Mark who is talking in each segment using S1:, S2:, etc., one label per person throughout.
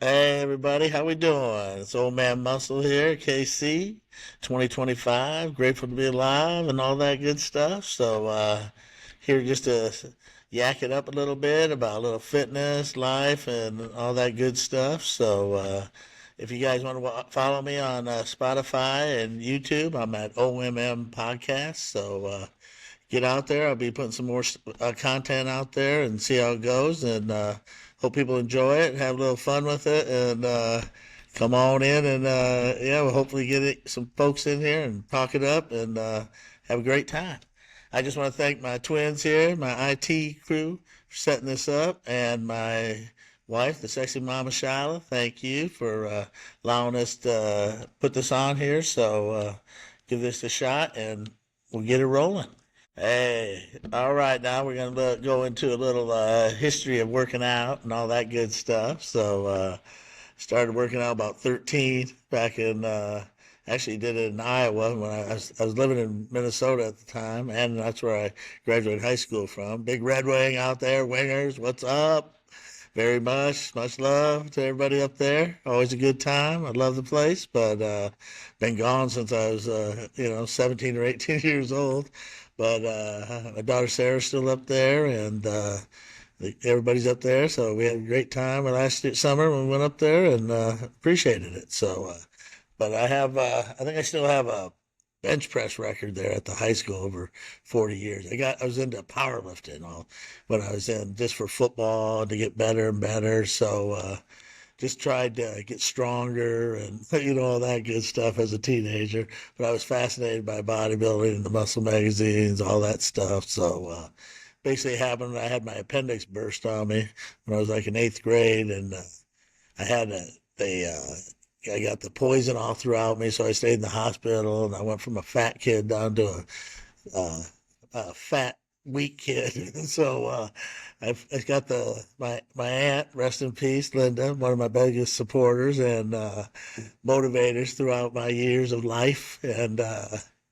S1: Hey everybody, how we doing? It's Old Man Muscle here, KC, 2025. Grateful to be alive and all that good stuff. Here just to yak it up a little bit about a little fitness, life, and all that good stuff. If you guys want to follow me on Spotify and YouTube, I'm at OMM Podcast. Get out there. I'll be putting some more content out there and see how it goes. And hope people enjoy it, have a little fun with it, and come on in and yeah, we'll hopefully some folks in here and talk it up and have a great time. I just want to thank my twins here, my IT crew, for setting this up, and my wife, the sexy Mama Shyla. Thank you for allowing us to put this on here. Give this a shot, and we'll get it rolling. Hey, all right. Now we're gonna go into a little history of working out and all that good stuff. Started working out about 13 back in. Actually, did it in Iowa when I was living in Minnesota at the time, and that's where I graduated high school from. Big Red Wing out there, Wingers. What's up? Very much love to everybody up there. Always a good time. I love the place, but been gone since I was 17 or 18 years old. But my daughter Sarah's still up there, and everybody's up there. So we had a great time last summer when we went up there, and appreciated it. But I think I still have a bench press record there at the high school over 40 years. I was into powerlifting all when I was in just for football to get better and better. Just tried to get stronger and all that good stuff as a teenager. But I was fascinated by bodybuilding and the muscle magazines, all that stuff. Basically happened. I had my appendix burst on me when I was like in eighth grade, and I had I got the poison all throughout me, so I stayed in the hospital, and I went from a fat kid down to a fat, weak kid. I got my aunt, rest in peace, Linda, one of my biggest supporters and motivators throughout my years of life, and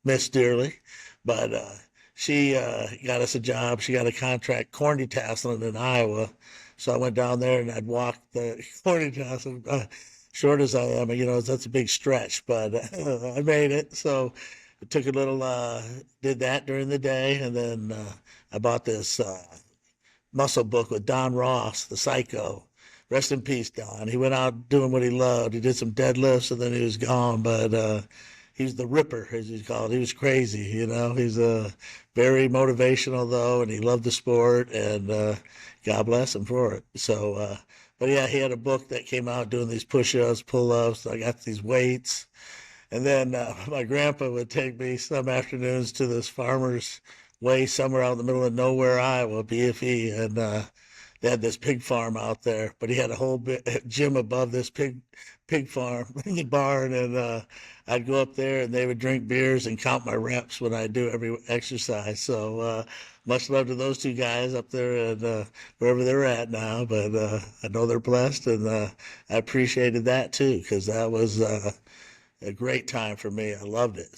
S1: missed dearly. But she got us a job. She got a contract corn detasseling in Iowa. So I went down there and I'd walk the corn detasseling. Short as I am, that's a big stretch, but I made it. So I took a little, did that during the day, and then I bought this muscle book with Don Ross, the Psycho. Rest in peace, Don. He went out doing what he loved. He did some deadlifts, and then he was gone. But he's the Ripper, as he's called. He was crazy, He's very motivational, though, and he loved the sport, and God bless him for it. But yeah, he had a book that came out doing these push-ups, pull-ups. I got these weights. And then my grandpa would take me some afternoons to this farmer's way somewhere out in the middle of nowhere, Iowa, BFE. And they had this pig farm out there, but he had a whole gym above this pig farm in the barn. And I'd go up there and they would drink beers and count my reps when I do every exercise. Much love to those two guys up there and wherever they're at now. But I know they're blessed, and I appreciated that too, because that was a great time for me. I loved it.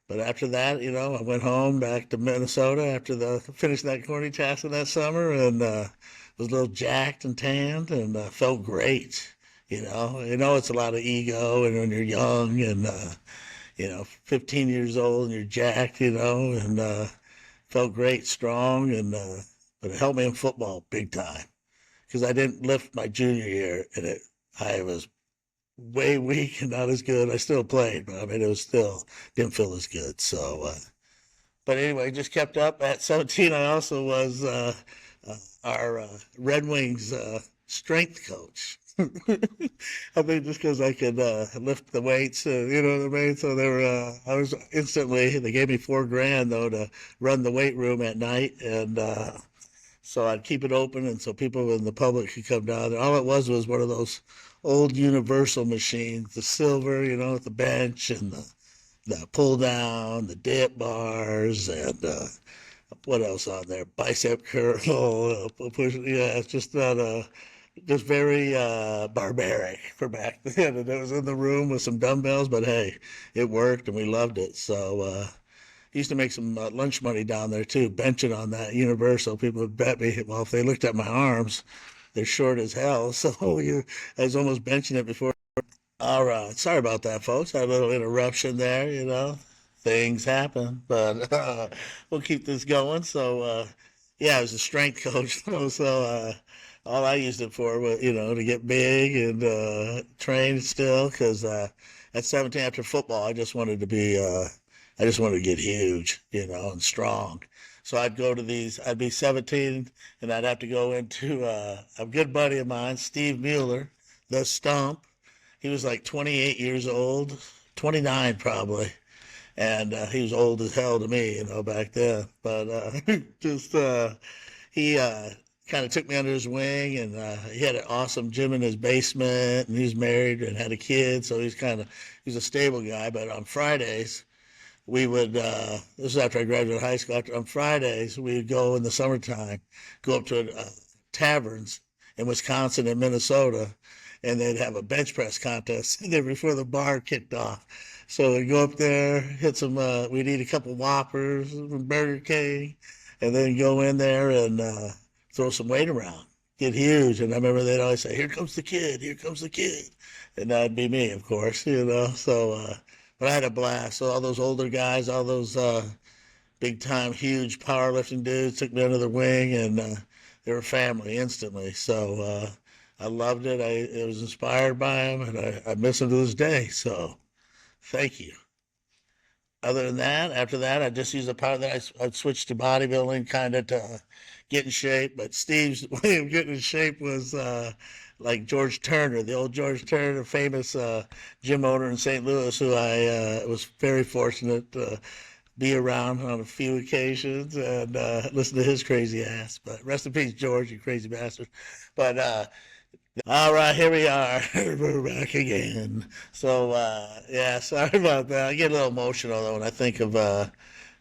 S1: But after that, I went home back to Minnesota after finished that corny task that summer, and was a little jacked and tanned, and felt great. It's a lot of ego, and when you're young and 15 years old and you're jacked, and felt great, strong, and but it helped me in football big time because I didn't lift my junior year, and I was way weak and not as good. I still played, but I mean, it was still didn't feel as good. But anyway, just kept up. At 17, I also was our Red Wings strength coach. I think just because I could lift the weights, you know what I mean. So I was instantly. They gave me $4,000 though to run the weight room at night, and so I'd keep it open, and so people in the public could come down there. All it was one of those old universal machines, the silver, with the bench and the pull down, the dip bars, and what else on there? Bicep curl, push. Yeah, it's just not just very barbaric for back then. And it was in the room with some dumbbells, but hey, it worked and we loved it. Used to make some lunch money down there too, benching on that universal. People would bet me, well, if they looked at my arms, they're short as hell. So I was almost benching it before. All right. Sorry about that, folks. Had a little interruption there, Things happen, but we'll keep this going. So, yeah, I was a strength coach, so all I used it for was, to get big and train still. Because at 17, after football, I just wanted to get huge, and strong. So I'd be 17, and I'd have to go into a good buddy of mine, Steve Mueller, the Stump. He was like 28 years old, 29 probably, and he was old as hell to me, back then. But just he kind of took me under his wing, and he had an awesome gym in his basement, and he was married and had a kid, so he's a stable guy. But on Fridays, we would this is after I graduated high school. On Fridays, we'd go in the summertime, go up to taverns in Wisconsin and Minnesota, and they'd have a bench press contest there before the bar kicked off. So we'd go up there, hit some, we'd eat a couple Whoppers from Burger King, and then go in there and throw some weight around, get huge. And I remember they'd always say, "Here comes the kid, here comes the kid," and that'd be me, of course, So, but I had a blast. So all those older guys, all those big time, huge powerlifting dudes took me under their wing, and they were family instantly. So I loved it. I was inspired by them, and I miss them to this day. So thank you. Other than that, after that, I just used the power that I'd switched to bodybuilding kind of to get in shape. But Steve's way of getting in shape was like George Turner, the old George Turner, famous gym owner in St. Louis, who I was very fortunate to be around on a few occasions and listen to his crazy ass. But rest in peace, George, you crazy bastard. But all right, here we are. We're back again. So, yeah, sorry about that. I get a little emotional though when I think of, a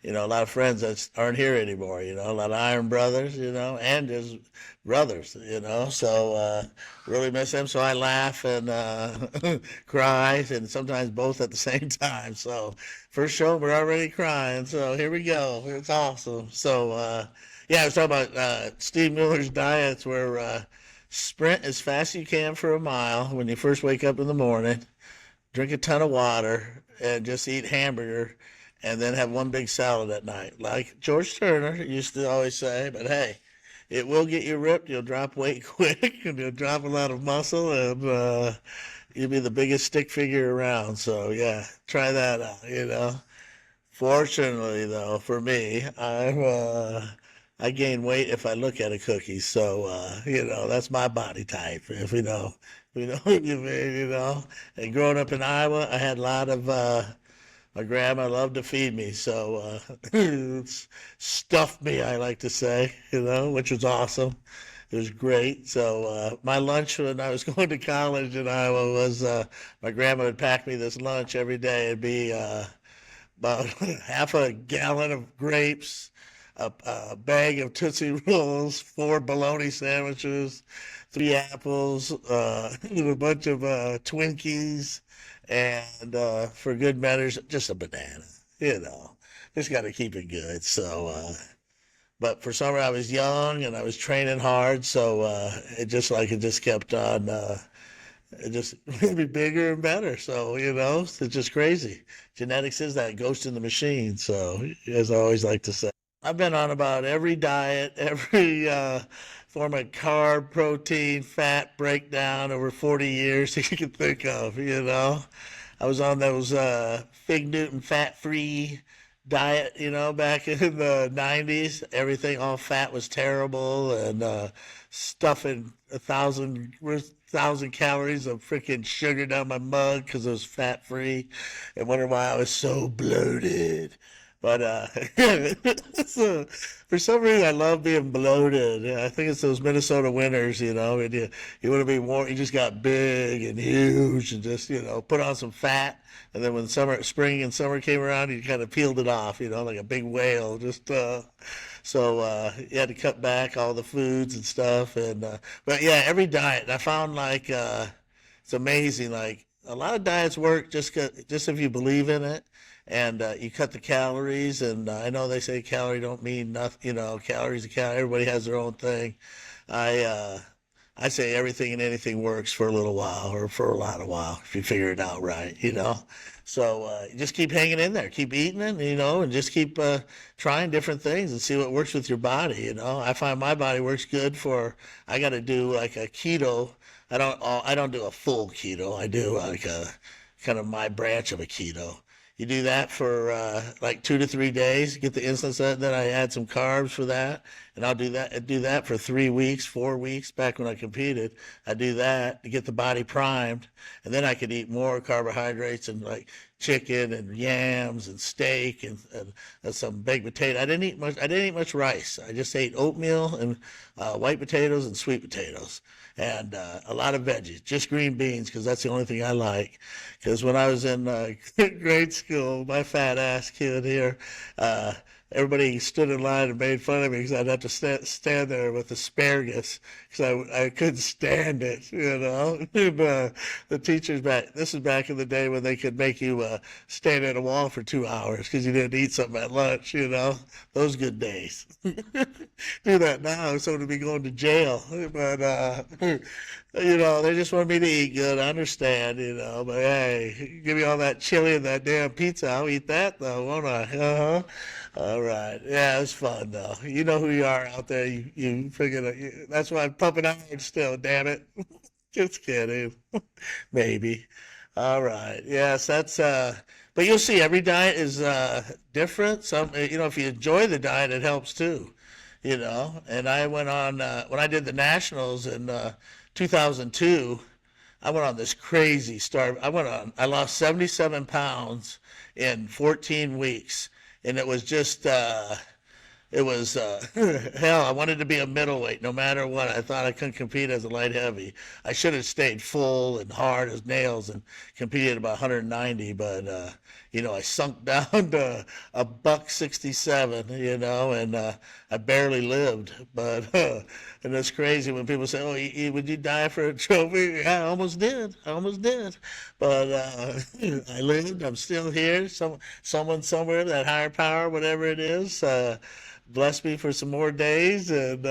S1: lot of friends that aren't here anymore, a lot of Iron Brothers, and his brothers, So, really miss them. So I laugh and cry, and sometimes both at the same time. So, first show, we're already crying. So, here we go. It's awesome. So, yeah, I was talking about Steve Miller's diets where sprint as fast as you can for a mile when you first wake up in the morning, drink a ton of water, and just eat hamburger, and then have one big salad at night. Like George Turner used to always say, but hey, it will get you ripped. You'll drop weight quick, and you'll drop a lot of muscle, and you'll be the biggest stick figure around. So, yeah, try that out. Fortunately, though, for me, I gain weight if I look at a cookie. So, that's my body type. If you know what you mean, And growing up in Iowa, I had a lot of, my grandma loved to feed me. So, stuffed me, I like to say, which was awesome. It was great. So, my lunch when I was going to college in Iowa was, my grandma would pack me this lunch every day. It'd be, about half a gallon of grapes, a bag of Tootsie Rolls, four bologna sandwiches, three apples, a bunch of Twinkies, and for good measures, just a banana. You know, just got to keep it good. So, but for summer I was young and I was training hard, so it just kept on. It just made me bigger and better. So, it's just crazy. Genetics is that ghost in the machine. So, as I always like to say, I've been on about every diet, every form of carb, protein, fat breakdown over 40 years that you can think of. I was on those Fig Newton fat-free diet, back in the 90s. Everything, all fat was terrible, and stuffing 1,000 calories of freaking sugar down my mug because it was fat-free, and wondering why I was so bloated. But so, for some reason, I love being bloated. Yeah, I think it's those Minnesota winters, and you want to be warm. You just got big and huge, and just put on some fat. And then when spring and summer came around, you kind of peeled it off, like a big whale. Just so you had to cut back all the foods and stuff. And but yeah, every diet I found like it's amazing. Like a lot of diets work just if you believe in it, and you cut the calories. And I know they say calorie don't mean nothing. Calories a calorie. Everybody has their own thing. I I say everything and anything works for a little while or for a lot of while if you figure it out right, you know. So just keep hanging in there, keep eating it, you know, and just keep trying different things and see what works with your body. You know, I find my body works good for. I got to do like a keto. I don't do a full keto. I do like a kind of my branch of a keto. You do that for like 2 to 3 days, get the insulin set. Then I add some carbs for that, and I'll do that for 3 weeks, 4 weeks. Back when I competed, I do that to get the body primed, and then I could eat more carbohydrates and like chicken and yams and steak and some baked potato. I didn't eat much. I didn't eat much rice. I just ate oatmeal and white potatoes and sweet potatoes and a lot of veggies, just green beans because that's the only thing I like. Because when I was in grade school, my fat ass kid here, uh, everybody stood in line and made fun of me because I'd have to stand there with asparagus because I couldn't stand it, you know. And, the teachers this is back in the day when they could make you stand at a wall for 2 hours because you didn't eat something at lunch, you know. Those good days. Do that now, so to be going to jail. But you know, they just want me to eat good. I understand, you know. But hey, give me all that chili and that damn pizza. I'll eat that though, won't I? Uh huh. All right. Yeah, it was fun though. You know who you are out there. You figure that's why I'm pumping iron still. Damn it. Just kidding. Maybe. All right. Yes, that's but you'll see every diet is different. Some you know, if you enjoy the diet it helps too, you know. And I went on when I did the nationals in 2002, I went on this crazy start. I lost 77 pounds in 14 weeks and it was just it was hell. I wanted to be a middleweight no matter what. I thought I couldn't compete as a light heavy. I should have stayed full and hard as nails and competed about 190. But you know, I sunk down to a buck 67. You know, and I barely lived. But and it's crazy when people say, "Oh, would you die for a trophy?" Yeah, I almost did. I almost did. But I lived. I'm still here. Someone somewhere, that higher power, whatever it is. Blessed me for some more days and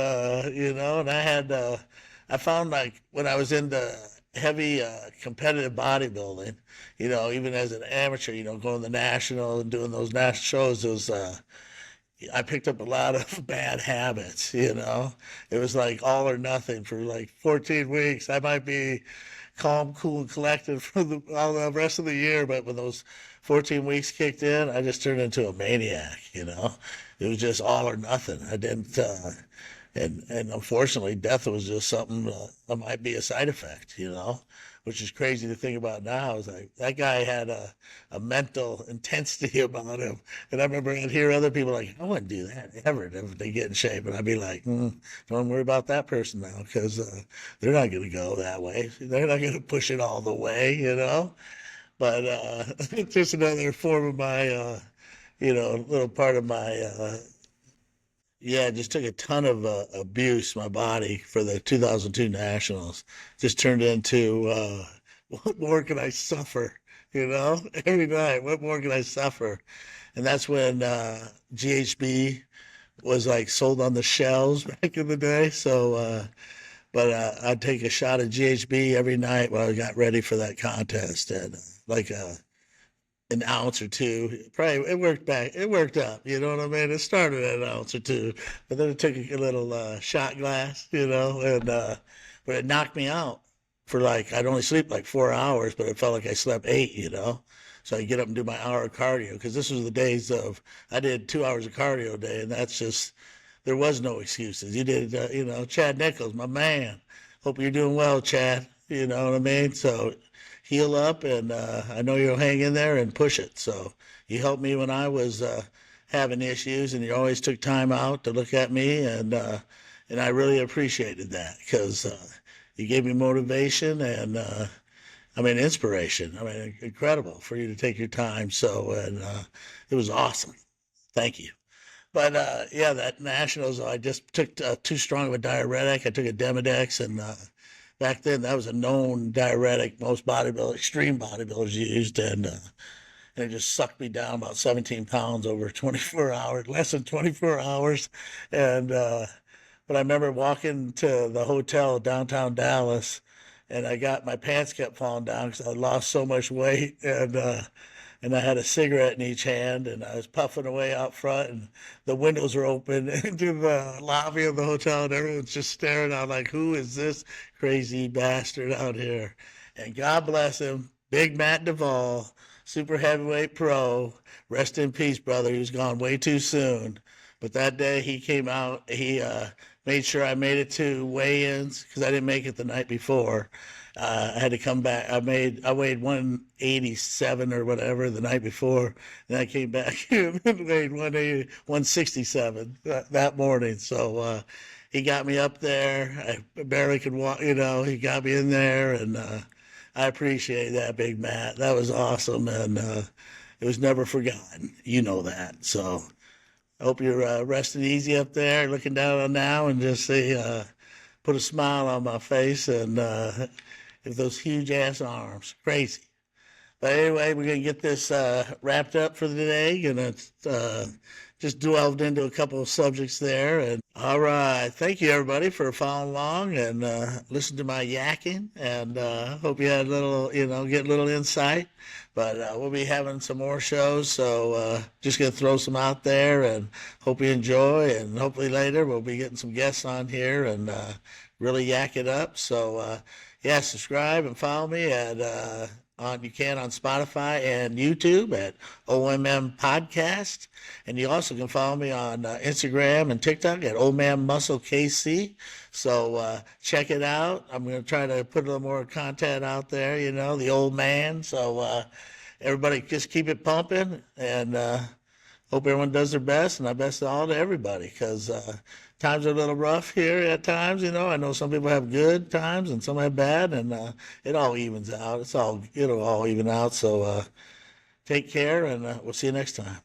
S1: you know, and I found like when I was into heavy competitive bodybuilding, you know, even as an amateur, you know, going to the national and doing those national shows, I picked up a lot of bad habits, you know. It was like all or nothing for like 14 weeks. I might be calm, cool, and collected for all the rest of the year, but when those 14 weeks kicked in, I just turned into a maniac, you know. It was just all or nothing. I didn't, and unfortunately, death was just something that might be a side effect, you know, which is crazy to think about now. It's like that guy had a mental intensity about him. And I remember I'd hear other people like, I wouldn't do that ever if they get in shape. And I'd be like, don't worry about that person now because they're not going to go that way. They're not going to push it all the way, you know. But it's just another form of my, you know, little part of my yeah, just took a ton of abuse, my body, for the 2002 Nationals. Just turned into, what more can I suffer? You know, every night, what more can I suffer? And that's when GHB was like sold on the shelves back in the day. So, but I'd take a shot of GHB every night while I got ready for that contest. And like an ounce or two. Probably it worked back. It worked up. You know what I mean? It started at an ounce or two, but then it took a little shot glass, you know, and but it knocked me out for like I'd only sleep like 4 hours, but it felt like I slept eight, you know. So I get up and do my hour of cardio because this was the days of I did 2 hours of cardio a day, and that's just there was no excuses. You did, you know, Chad Nichols, my man. Hope you're doing well, Chad. You know what I mean? So heal up, and I know you'll hang in there and push it. So you helped me when I was having issues, and you always took time out to look at me, and I really appreciated that because you gave me motivation and I mean inspiration. I mean incredible for you to take your time. So and it was awesome. Thank you. But yeah, that nationals, I just took too strong of a diuretic. I took a Demodex, and back then that was a known diuretic most bodybuilders, extreme bodybuilders used, and it just sucked me down about 17 pounds over 24 hours, less than 24 hours, and But I remember walking to the hotel downtown Dallas, and I got my pants kept falling down because I lost so much weight, and I had a cigarette in each hand, and I was puffing away out front, and the windows were open into the lobby of the hotel, and everyone's just staring out like, who is this crazy bastard out here? And God bless him, Big Matt Duvall, super heavyweight pro. Rest in peace, brother. He was gone way too soon. But that day he came out, he made sure I made it to weigh-ins because I didn't make it the night before. I had to come back. I weighed 187 or whatever the night before. Then I came back and weighed 180, 167 that morning. So he got me up there. I barely could walk, he got me in there, and I appreciate that, Big Matt. That was awesome, and it was never forgotten. You know that. So I hope you're resting easy up there, looking down on now, and just say, put a smile on my face, and with those huge ass arms, crazy. But anyway, we're gonna get this wrapped up for the day. Gonna just delved into a couple of subjects there, and all right, thank you everybody for following along and listen to my yakking, and hope you had a little, get a little insight. But we'll be having some more shows, so just gonna throw some out there, and hope you enjoy. And hopefully later we'll be getting some guests on here and really yak it up. So yeah, subscribe and follow me at you can on Spotify and YouTube at OMM Podcast, and you also can follow me on Instagram and TikTok at OMM Muscle KC. So check it out. I'm going to try to put a little more content out there. The old man. So everybody just keep it pumping, and hope everyone does their best, and my best to all to everybody, because times are a little rough here at times. I know some people have good times and some have bad, and it all evens out. It'll all even out. So take care, and we'll see you next time.